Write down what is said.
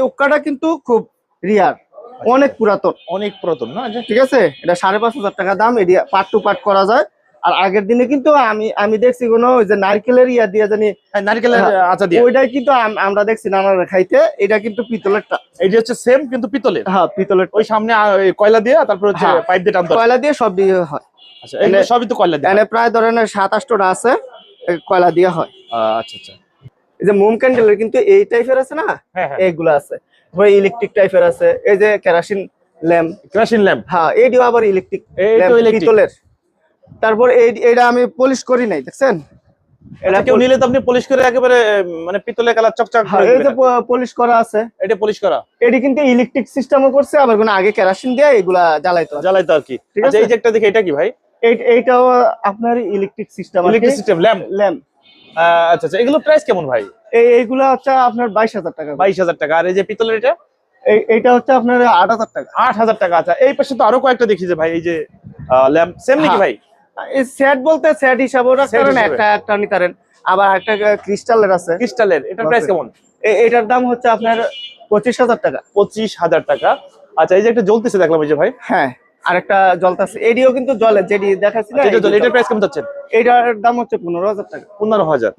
এই উক্কাটা কিন্তু খুব রিয়ার, অনেক পুরাতন, অনেক পুরাতন না? ঠিক আছে। এটা 5,500 টাকা দাম। এটি পার্ট টু পার্ট করা যায়। আর আগের দিনে কিন্তু আমি দেখছি কোনো ওই যে নারকেলের ইয়া দিয়ে জানি, নারকেলের আচা দিয়ে, ওইটাই কিন্তু আমরা দেখছি নানারা খাইতে। এটা কিন্তু পিতলেরটা, এইটা হচ্ছে সেম কিন্তু পিতলের। হ্যাঁ পিতলের। ওই সামনে কয়লা দিয়ে, তারপর হচ্ছে পাইপ দিয়ে টানতে হয়। কয়লা দিয়ে সব দিয়ে হয়। আচ্ছা, এগুলো সবই তো কয়লা দিয়ে। এখানে প্রায় ধরেনের 7-8টা আছে কয়লা দিয়ে হয়। আচ্ছা আচ্ছা। এই যে মোম ক্যান্ডেলের কিন্তু এই টাইপের আছে না, এইগুলো আছে। ইলেকট্রিক টাইপের আছে, এই যে কেরোসিন ল্যাম্প, কেরোসিন ল্যাম্প, হ্যাঁ এইটিও আবার ইলেকট্রিক, পিতলের। তারপর এইটা আমি পলিশ করি নাই, দেখছেন। এটা কেউ নিলে তো আপনি পলিশ করে একেবারে মানে পিতলের কালার চকচক করে এই যে পলিশ করা আছে, এটা পলিশ করা। এটি কিন্তু ইলেকট্রিক সিস্টেমও করছে, আবার কোনো আগে কেরোসিন দিয়ে এগুলা জ্বালাইতো আর কি। আচ্ছা, এই যে একটা দেখি, এটা কি ভাই? এইটাও আপনার ইলেকট্রিক সিস্টেম, ল্যাম্প। আচ্ছা আচ্ছা, এগুলো প্রাইস কেমন ভাই? এইগুলা হচ্ছে আপনার 22,000 টাকা। 22,000 টাকা। আর এই যে পিতলের এটা? এইটা হচ্ছে আপনার 8,000 টাকা। 8,000 টাকা। আচ্ছা, এই পাশে তো আরো কয়েকটা দেখি যে ভাই, এই যে ল্যাম্প সেম নাকি ভাই? এই সেট বলতে সেট হিসাবেও রাখতে পারেন, একটা নিতে পারেন। আবার একটা ক্রিস্টালের আছে। ক্রিস্টালের এটার প্রাইস কেমন? এটার দাম হচ্ছে আপনার 25,000 টাকা। 25,000 টাকা। আচ্ছা, এই যে একটা জ্বলতেছে দেখলাম, এই যে ভাই। হ্যাঁ, আরেকটা জ্বলতেছে, এডিও কিন্তু জ্বলে, যেটি দেখাচ্ছি না। এটার প্রাইস কেমন যাচ্ছে? এটার দাম হচ্ছে 15,000 টাকা। 15,000।